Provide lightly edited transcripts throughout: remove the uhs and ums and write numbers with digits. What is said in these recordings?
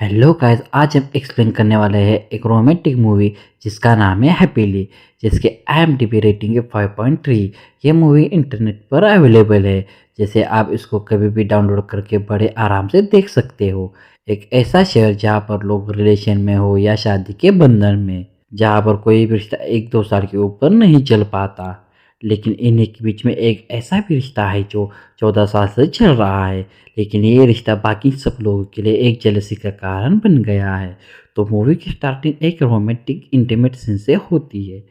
Hello guys, आज हम explain करने वाले हैं एक रोमांटिक मूवी जिसका नाम है हैप्पीली, जिसके IMDb रेटिंग है 5.3। ये मूवी इंटरनेट पर अवेलेबल है, जैसे आप इसको कभी भी डाउनलोड करके बड़े आराम से देख सकते हो। एक ऐसा शहर जहाँ पर लोग रिलेशन में हो या शादी के बंधन में, जहाँ पर कोई भी रिश्ता 1-2 साल के ऊपर नहीं चल पाता, लेकिन इन्हीं के बीच में एक ऐसा भी रिश्ता है जो 14 साल से चल रहा है। लेकिन ये रिश्ता बाकी सब लोगों के लिए एक जेलसी का कारण बन गया है। तो मूवी की स्टार्टिंग एक रोमांटिक इंटीमेट सीन से होती है,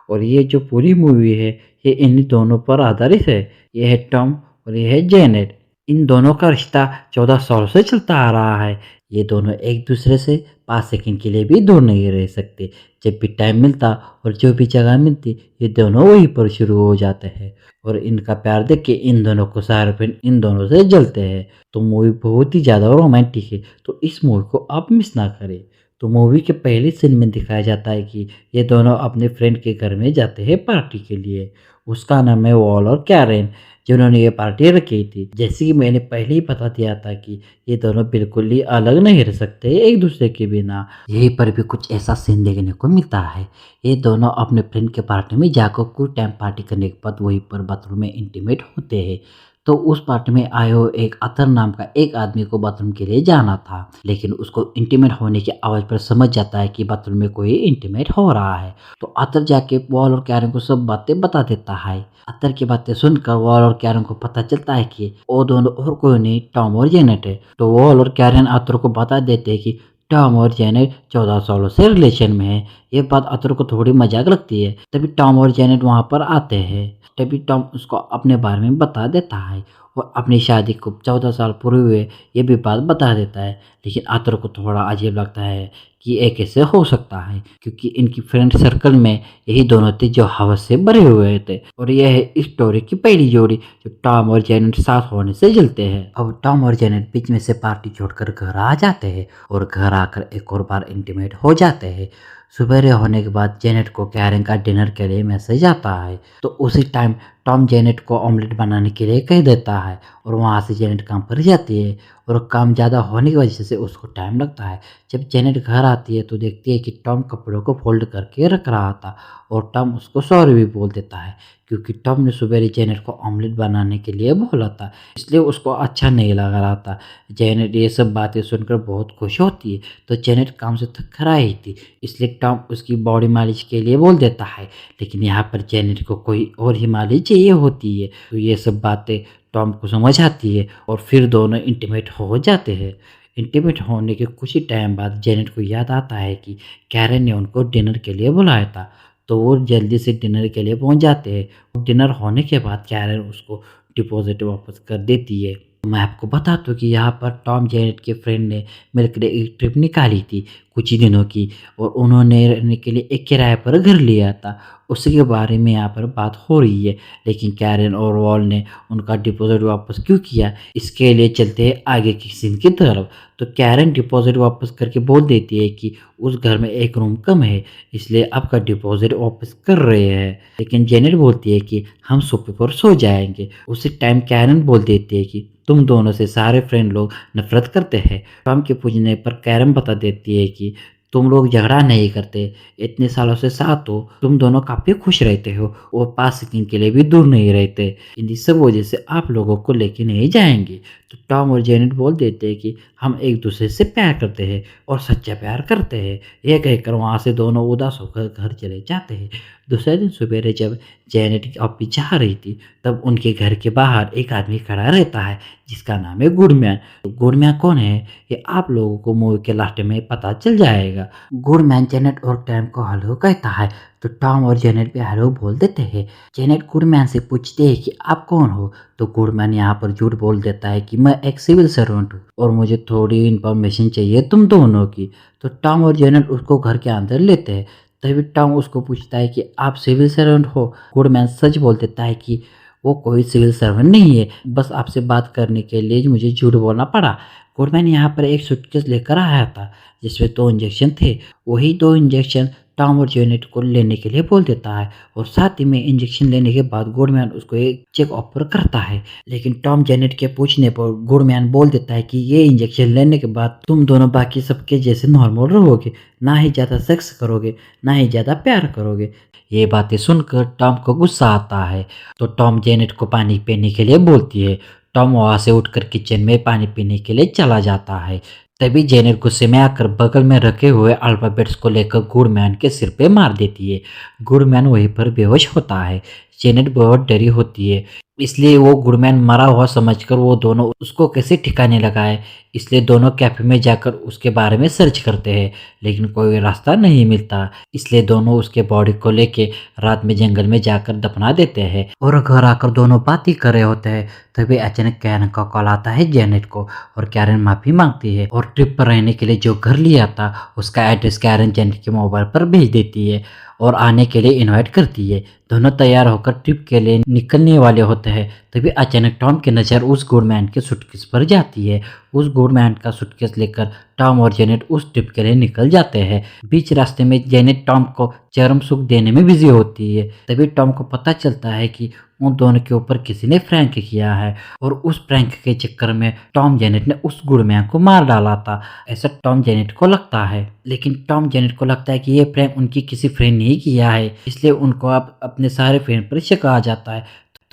और ये जो पूरी मूवी है ये इन्हीं दोनों पर आधारित है। ये है टॉम और ये है जेनेट। इन दोनों का रिश्ता 14 साल से चलता आ रहा है। ये दोनों एक दूसरे से 5 सेकंड के लिए भी दूर नहीं रह सकते। जब भी टाइम मिलता और जो भी जगह मिलती, ये दोनों वहीं पर शुरू हो जाते हैं। और इनका प्यार देख के इन दोनों को सारे फ्रेंड इन दोनों से जलते हैं। तो मूवी बहुत ही ज़्यादा रोमांटिक है, तो इस मूवी को आप मिस ना करें। तो मूवी के पहले सीन में दिखाया जाता है कि ये दोनों अपने फ्रेंड के घर में जाते हैं पार्टी के लिए। उसका नाम है वॉल और कैरेन, जिन्होंने ये पार्टी रखी थी। जैसे कि मैंने पहले ही बता दिया था कि ये दोनों बिल्कुल ही अलग नहीं रह सकते एक दूसरे के बिना। यहीं पर भी कुछ ऐसा सीन देखने को मिलता है। ये दोनों अपने फ्रेंड के पार्टी में जाकर कुछ टाइम पार्टी करने के बाद वहीं पर बाथरूम में इंटीमेट होते हैं। तो उस पार्टी में आए हुए एक अतर नाम का एक आदमी को बाथरूम के लिए जाना था, लेकिन उसको इंटीमेट होने की आवाज़ पर समझ जाता है कि बाथरूम में कोई इंटीमेट हो रहा है। तो अतर जाके वॉल और कैरन को सब बातें बता देता है। अतर की बातें सुनकर वॉल और कैरन को पता चलता है कि वो दोनों और कोई नहीं, टॉम और जेनेट है। तो वॉल और कैरन अतर को बता देते हैं कि टॉम और जेनेट 14 सालों से रिलेशन में है। ये बात अतर को थोड़ी मजाक लगती है। तभी टॉम और जेनेट वहां पर आते हैं। तभी टॉम उसको अपने बारे में बता देता है और अपनी शादी को 14 साल पूरे हुए ये भी बात बता देता है। लेकिन आतर को थोड़ा अजीब लगता है कि ये कैसे हो सकता है, क्योंकि इनकी फ्रेंड सर्कल में यही दोनों थे जो हवस से भरे हुए थे। और यह है इस स्टोरी की पहली जोड़ी जो टॉम और जेनेट साथ होने से जलते हैं। अब टॉम और जेनेट बीच में से पार्टी छोड़कर घर आ जाते हैं और घर आकर एक और बार इंटीमेट हो जाते हैं। सुबह होने के बाद जेनेट को कैरन का डिनर के लिए मैसेज आता है। तो उसी टाइम टॉम जेनेट को ऑमलेट बनाने के लिए कह देता है और वहाँ से जेनेट काम पर जाती है। और काम ज़्यादा होने की वजह से उसको टाइम लगता है। जब जेनेट घर आती है तो देखती है कि टॉम कपड़ों को फोल्ड करके रख रहा था, और टॉम उसको सॉरी भी बोल देता है, क्योंकि टॉम ने सुबह जेनेट को ऑमलेट बनाने के लिए बोला था, इसलिए उसको अच्छा नहीं लग रहा था। जेनेट ये सब बातें सुनकर बहुत खुश होती है। तो जेनेट काम से थक कर आई थी, इसलिए टॉम उसकी बॉडी मालिश के लिए बोल देता है। लेकिन यहाँ पर जेनेट को कोई और ही मालिश चाहिए होती है। तो ये सब बातें टॉम को समझ आती है और फिर दोनों इंटीमेट हो जाते हैं। इंटीमेट होने के कुछ ही टाइम बाद जेनेट को याद आता है कि कैरन ने उनको डिनर के लिए बुलाया था। तो वो जल्दी से डिनर के लिए पहुंच जाते हैं। डिनर होने के बाद कैरन उसको डिपॉजिट वापस कर देती है। मैं आपको बता दूं कि यहाँ पर टॉम जेनेट के फ्रेंड ने मिलकर एक ट्रिप निकाली थी कुछ ही दिनों की, और उन्होंने रहने के लिए एक किराए पर घर लिया था। उसी के बारे में यहाँ पर बात हो रही है। लेकिन कैरन और वॉल ने उनका डिपॉजिट वापस क्यों किया, इसके लिए चलते हैं आगे की सीन की तरफ। तो कैरन डिपॉजिट वापस करके बोल देती है कि उस घर में एक रूम कम है, इसलिए आपका डिपॉजिट वापस कर रहे हैं। लेकिन जेनेट बोलती है कि हम सोफे पर सो जाएंगे। उसी टाइम कैरन बोल देती है कि तुम दोनों से सारे फ्रेंड लोग नफरत करते हैं। टॉम के पूछने पर कैरन बता देती है कि तुम लोग झगड़ा नहीं करते, इतने सालों से साथ हो, तुम दोनों काफी खुश रहते हो और 5 सेकंड के लिए भी दूर नहीं रहते। इन सब वजह से आप लोगों को लेके नहीं जाएंगे। तो टॉम और जेनेट बोल देते हैं कि हम एक दूसरे से प्यार करते हैं और सच्चा प्यार करते हैं। यह कहकर वहाँ से दोनों उदास होकर घर चले जाते हैं। दूसरे दिन सवेरे जब जेनेट ऑफिस जा रही थी, तब उनके घर के बाहर एक आदमी खड़ा रहता है जिसका नाम है गुडमैन। तो गुडमैन कौन है ये आप लोगों को मूवी के लास्ट में पता चल जाएगा। गुडमैन जेनेट और टॉम को हेलो कहता है, तो टॉम और जेनेट भी हेलो बोल देते हैं। जेनेट गुडमैन से पूछते हैं कि आप कौन हो। तो गुडमैन यहाँ पर झूठ बोल देता है कि मैं एक सिविल सर्वेंट हूँ और मुझे थोड़ी इन्फॉर्मेशन चाहिए तुम दोनों की। तो टॉम और जेनेट उसको घर के अंदर लेते हैं। तभी टॉम उसको पूछता है कि आप सिविल सर्वेंट हो। गुडमैन सच बोल देता है कि वो कोई सिविल सर्वेंट नहीं है, बस आपसे बात करने के लिए मुझे झूठ बोलना पड़ा। गुडमैन यहाँ पर एक सूटकेस लेकर आया था जिसमें 2 इंजेक्शन थे। वही 2 इंजेक्शन टॉम और जेनेट को लेने के लिए बोल देता है और साथ ही में इंजेक्शन लेने के बाद गुडमैन उसको एक चेक ऑफर करता है। लेकिन टॉम जेनेट के पूछने पर गुडमैन बोल देता है कि ये इंजेक्शन लेने के बाद तुम दोनों बाकी सबके जैसे नॉर्मल रहोगे, ना ही ज़्यादा सेक्स करोगे, ना ही ज़्यादा प्यार करोगे। ये बातें सुनकर टॉम को गुस्सा आता है तो टॉम जेनेट को पानी पीने के लिए बोलती है। टॉम वहाँ से उठकर किचन में पानी पीने के लिए चला जाता है। तभी जेनेट गुस्से में आकर बगल में रखे हुए अल्फाबेट्स को लेकर गुडमैन के सिर पे मार देती है। गुडमैन वहीं पर बेहोश होता है। जेनेट बहुत डरी होती है, इसलिए वो गुडमैन मरा हुआ समझकर वो दोनों उसको कैसे ठिकाने लगाए, इसलिए दोनों कैफे में जाकर उसके बारे में सर्च करते हैं, लेकिन कोई रास्ता नहीं मिलता। इसलिए दोनों उसके बॉडी को लेके रात में जंगल में जाकर दफना देते हैं और घर आकर दोनों बात ही कर रहे होते हैं। तभी अचानक कैरन का कॉल आता है जेनेट को और कैरन माफी मांगती है और ट्रिप पर रहने के लिए जो घर लिया था उसका एड्रेस कैरन जेनेट के मोबाइल पर भेज देती है और आने के लिए इनवाइट करती है। दोनों तैयार होकर ट्रिप के लिए निकलने वाले होते हैं। तभी अचानक टॉम की नज़र उस गुडमैन के सूटकेस पर जाती है। उस गुडमैन का सूटकेस लेकर टॉम और जेनेट उस ट्रिप के लिए निकल जाते हैं। बीच रास्ते में जेनेट टॉम को चरम सुख देने में बिजी होती है। तभी टॉम को पता चलता है कि उन दोनों के ऊपर किसी ने प्रैंक किया है और उस प्रैंक के चक्कर में टॉम जेनेट ने उस गुडमैन को मार डाला था, ऐसा टॉम जेनेट को लगता है। लेकिन टॉम जेनेट को लगता है कि ये प्रैंक उनकी किसी फ्रेंड ने ही किया है, इसलिए उनको अब अपने सारे फ्रेंड पर शक आ जाता है।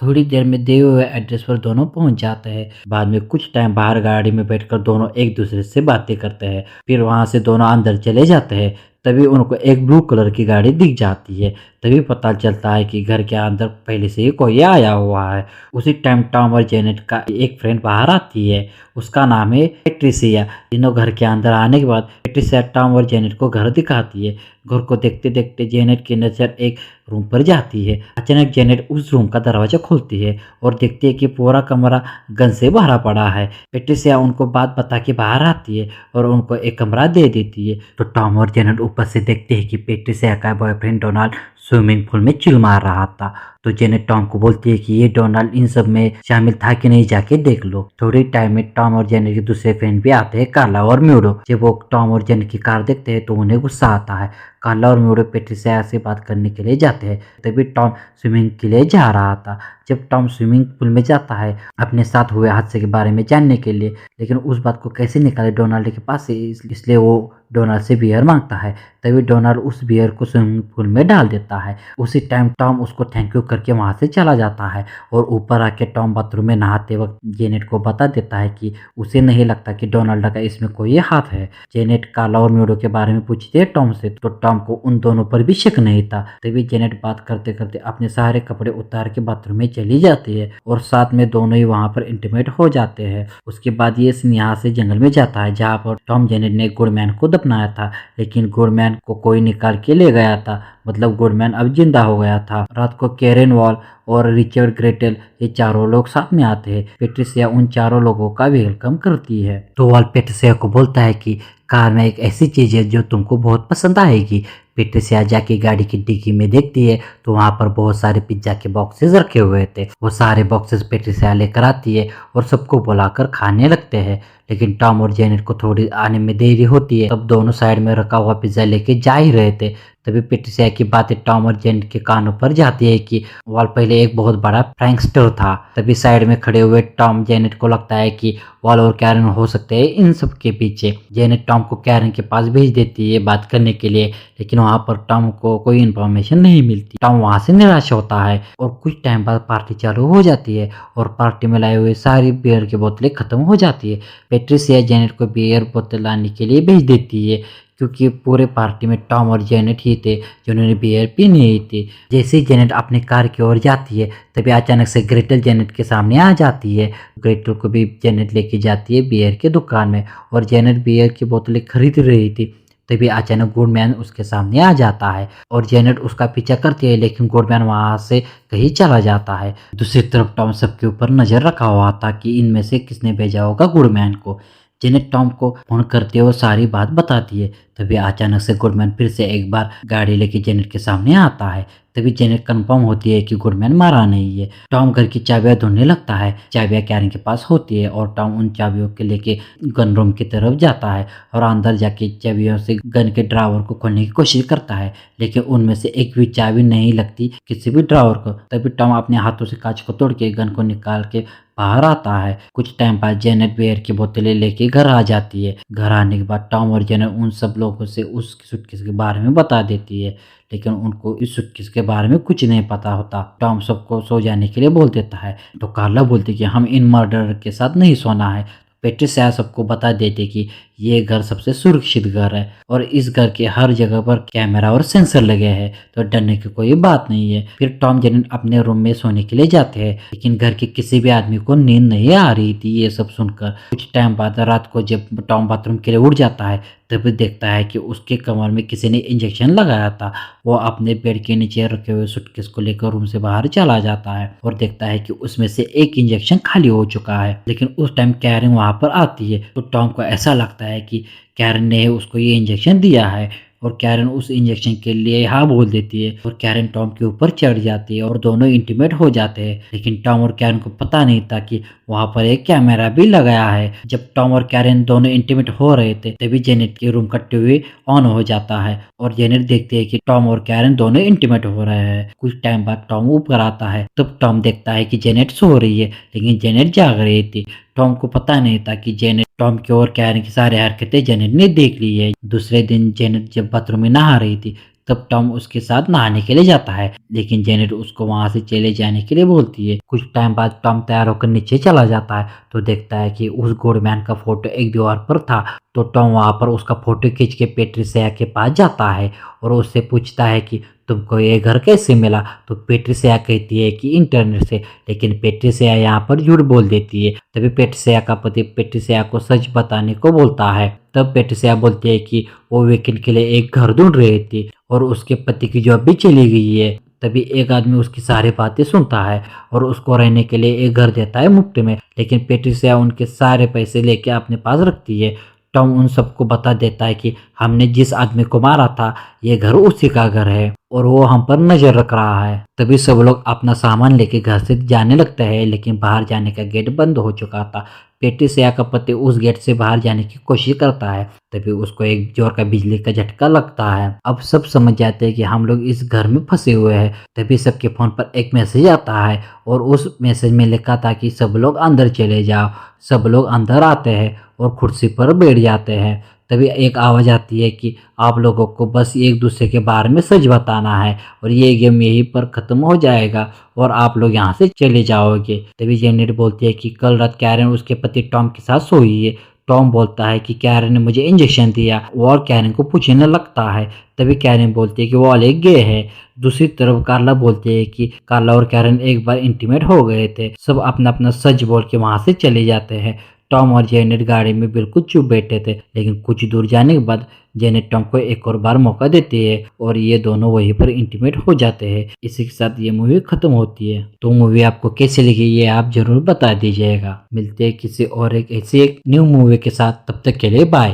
थोड़ी देर में दिए हुए एड्रेस पर दोनों पहुंच जाते हैं। बाद में कुछ टाइम बाहर गाड़ी में बैठकर दोनों एक दूसरे से बातें करते हैं। फिर वहां से दोनों अंदर चले जाते हैं। तभी उनको एक ब्लू कलर की गाड़ी दिख जाती है। तभी पता चलता है कि घर के अंदर पहले से ही कोई आया हुआ है। उसी टाइम टॉम और जेनेट का एक फ्रेंड बाहर आती है, उसका नाम है पेट्रिसिया। तीनों घर के अंदर आने के बाद पेट्रिसिया टॉम और जेनेट को घर दिखाती है। घर को देखते देखते जेनेट की नज़र एक रूम पर जाती है। अचानक जेनेट उस रूम का दरवाजा खोलती है और देखती है कि पूरा कमरा गन से भरा पड़ा है। पेट्रिसिया उनको बात बता के बाहर आती है और उनको एक कमरा दे देती है। तो टॉम और जेनेट ऊपर से देखते हैं कि पेट्रिसिया का बॉयफ्रेंड डोनाल्ड स्विमिंग पूल में चिल मार रहा था। तो जेनेट टॉम को बोलती है कि ये डोनाल्ड इन सब में शामिल था कि नहीं, जाके देख लो। थोड़ी टाइम में टॉम और जेनेट के दूसरे फ्रेंड भी आते हैं, कार्ला और म्यूडो। जब वो टॉम और जेनेट की कार देखते हैं तो उन्हें गुस्सा आता है। कार्ला और म्यूडो पेट्रिसिया से बात करने के लिए जाते हैं। तभी टॉम स्विमिंग के लिए जा रहा था। जब टॉम स्विमिंग पूल में जाता है अपने साथ हुए हादसे के बारे में जानने के लिए, लेकिन उस बात को कैसे निकाले डोनाल्ड के पास से, इसलिए वो डोनाल्ड से बियर मांगता है। तभी डोनाल्ड उस बियर को स्विमिंग पूल में डाल देता है। उसी टाइम टॉम उसको थैंक यू करके वहां से चला जाता है और ऊपर आके टॉम बाथरूम में नहाते वक्त जेनेट को बता देता है कि उसे नहीं लगता कि डोनाल्ड का इसमें कोई हाथ है। जेनेट कार्ला और म्यूडो के बारे में पूछती है टॉम से, तो टॉम को उन दोनों पर भी शक नहीं था। तभी जेनेट बात करते करते अपने सारे कपड़े उतार के बाथरूम में चली जाती है और साथ में दोनों ही वहां पर इंटीमेट हो जाते हैं। उसके बाद ये सीन यहाँ से जंगल में जाता है जहाँ पर टॉम जेनेट ने गुडमैन को दफनाया था, लेकिन गुडमैन को कोई निकाल के ले गया था। मतलब गुडमैन अब जिंदा हो गया था। रात को कैरन वॉल और रिचर्ड ग्रेटेल ये चारों लोग साथ में आते हैं। पेट्रिसिया उन चारों लोगों का वेलकम करती है। तो वॉल पेट्रिसिया को बोलता है कि कार में एक ऐसी चीज है जो तुमको बहुत पसंद आएगी। पेट्रिसिया जाके गाड़ी की डिग्गी में देखती है तो वहां पर बहुत सारे पिज्जा के बॉक्सेस रखे हुए थे। वो सारे बॉक्सेस पेट्रिसिया लेकर आती है और सबको बुलाकर खाने लगते हैं। लेकिन टॉम और जेनेट को थोड़ी आने में देरी होती है। तब दोनों साइड में रखा हुआ पिज्जा लेके जा ही रहे थे। तभी पेट्रिसिया की बातें टॉम और जेनेट के कानों पर जाती है कि वॉल पहले एक बहुत बड़ा प्रैंकस्टर था। तभी साइड में खड़े हुए टॉम जेनेट को लगता है कि वॉल और कैरन हो सकते हैं इन सब के पीछे। जेनेट टॉम को कैरन के पास भेज देती है बात करने के लिए, लेकिन वहां पर टॉम को कोई इन्फॉर्मेशन नहीं मिलती। टॉम वहां से निराश होता है और कुछ टाइम बाद पार्टी चालू हो जाती है और पार्टी में लाए हुए सारी बियर की बोतलें खत्म हो जाती है। पेट्रिसिया जेनेट को बियर बोतल लाने के लिए भेज देती है क्योंकि पूरे पार्टी में टॉम और जेनेट ही थे जिन्होंने बियर पी नहीं थी। जैसे ही जेनेट अपनी कार की ओर जाती है तभी अचानक से ग्रेटल जेनेट के सामने आ जाती है। ग्रेटल को भी जेनेट लेके जाती है बियर की दुकान में और जेनेट बियर की बोतलें खरीद रही थी। तभी अचानक गुडमैन उसके सामने आ जाता है और जेनेट उसका पीछा करती है, लेकिन गुडमैन वहां से कहीं चला जाता है। दूसरी तरफ टॉम सबके ऊपर नजर रखा हुआ था कि इनमें से किसने भेजा होगा गुडमैन को। जेनेट टॉम को फोन करती है और सारी बात बताती है। तभी अचानक से गुडमैन फिर से एक बार गाड़ी लेके जेनेट के सामने आता है। तभी जेनेट कंफर्म होती है कि गुडमैन मारा नहीं है। टॉम घर की चाबियां ढूंढने लगता है। चाबियां कैरन के पास होती है और टॉम उन चाबियों के लेके गन रूम की तरफ जाता है और अंदर जाके चाबियों से गन के ड्रावर को खोलने की कोशिश करता है, लेकिन उनमें से एक भी चाबी नहीं लगती किसी भी ड्रावर को। तभी टॉम अपने हाथों से कांच को तोड़ के गन को निकाल के बाहर आता है। कुछ टाइम बाद जेनेट बियर की बोतलें लेके घर आ जाती है। घर आने के बाद टॉम और जेनेट उन सब लोगों से उस सूटकेस के बारे में बता देती है, लेकिन उनको इस सूटकेस के बारे में कुछ नहीं पता होता। टॉम सबको सो जाने के लिए बोल देता है तो कार्ला बोलती है कि हम इन मर्डरर के साथ नहीं सोना है। पेट्रिसिया सबको बता देते कि ये घर सबसे सुरक्षित घर है और इस घर के हर जगह पर कैमरा और सेंसर लगे हैं, तो डरने की कोई बात नहीं है। फिर टॉम जेनेट अपने रूम में सोने के लिए जाते हैं, लेकिन घर के किसी भी आदमी को नींद नहीं आ रही थी। ये सब सुनकर कुछ टाइम बाद रात को जब टॉम बाथरूम के लिए उठ जाता है तभी देखता है कि उसके कमर में किसी ने इंजेक्शन लगाया था। वो अपने बेड के नीचे रखे हुए सूटकेस को लेकर रूम से बाहर चला जाता है और देखता है कि उसमें से एक इंजेक्शन खाली हो चुका है। लेकिन उस टाइम कैरन वहां पर आती है तो टॉम को ऐसा लगता है कि कैरन ने उसको ये इंजेक्शन दिया है और कैरन उस इंजेक्शन के लिए हाँ बोल देती है और कैरन टॉम के ऊपर चढ़ जाती है और दोनों इंटीमेट हो जाते हैं। लेकिन टॉम और कैरन को पता नहीं था कि वहां पर एक कैमरा भी लगाया है। जब टॉम और कैरन दोनों इंटीमेट हो रहे थे तभी जेनेट के रूम का टीवी ऑन हो जाता है और जेनेट देखती है कि टॉम और कैरन दोनों इंटीमेट हो रहे हैं। कुछ टाइम बाद टॉम ऊपर आता है तब टॉम देखता है कि जेनेट सो रही है, लेकिन जेनेट जाग रही थी। टॉम को पता नहीं था कि जेनेट टॉम की और कैरन की सारी हरकतें जेनेट ने देख ली है। दूसरे दिन जेनेट जब बाथरूम में नहा रही थी तब टॉम उसके साथ नहाने के लिए जाता है, लेकिन जेनेट उसको वहां से चले जाने के लिए बोलती है। कुछ टाइम बाद टॉम तैयार होकर नीचे चला जाता है तो देखता है कि उस गुडमैन का फोटो एक दीवार पर था। तो टॉम वहां पर उसका फोटो खींच के पेट्रिसिया के पास जाता है और उससे पूछता है कि तुमको ये घर कैसे मिला। तो पेट्रिसिया कहती है कि इंटरनेट से, लेकिन पेट्रिसिया यहाँ पर झूठ बोल देती है। तभी पेट्रिसिया का पति पेट्रिसिया को सच बताने को बोलता है। तब पेट्रिसिया बोलती है कि वो वीकेंड के लिए एक घर ढूंढ रही थी और उसके पति की जॉब भी चली गई है। तभी एक आदमी उसकी सारी बातें सुनता है और उसको रहने के लिए एक घर देता है मुफ्त में, लेकिन पेट्रिसिया उनके सारे पैसे लेके अपने पास रखती है। टॉम उन सबको बता देता है कि हमने जिस आदमी को मारा था ये घर उसी का घर है और वो हम पर नजर रख रहा है। तभी सब लोग अपना सामान लेके घर से जाने लगते हैं, लेकिन बाहर जाने का गेट बंद हो चुका था। पेट्रिसिया का पति उस गेट से बाहर जाने की कोशिश करता है, तभी उसको एक जोर का बिजली का झटका लगता है। अब सब समझ जाते हैं कि हम लोग इस घर में फंसे हुए हैं। तभी सबके फोन पर एक मैसेज आता है और उस मैसेज में लिखा था कि सब लोग अंदर चले जाओ। सब लोग अंदर आते हैं और कुर्सी पर बैठ जाते हैं। तभी एक आवाज़ आती है कि आप लोगों को बस एक दूसरे के बारे में सच बताना है और ये गेम यहीं पर ख़त्म हो जाएगा और आप लोग यहाँ से चले जाओगे। तभी जेनेट बोलती है कि कल रात कैरन उसके पति टॉम के साथ सोई है। टॉम बोलता है कि कैरन ने मुझे इंजेक्शन दिया और कैरन को पूछने लगता है। तभी कैरन बोलती है कि वो अलग गे है। दूसरी तरफ कार्ला बोलती है कि कार्ला और कैरन एक बार इंटीमेट हो गए थे। सब अपना अपना सच बोल के वहां से चले जाते हैं। टॉम और जेनेट गाड़ी में बिल्कुल चुप बैठे थे, लेकिन कुछ दूर जाने के बाद जेनेट टॉम को एक और बार मौका देती है और ये दोनों वहीं पर इंटीमेट हो जाते हैं। इसी के साथ ये मूवी खत्म होती है। तो मूवी आपको कैसी लगी ये आप जरूर बता दीजिएगा। मिलते हैं किसी और एक ऐसी एक न्यू मूवी के साथ, तब तक के लिए बाय।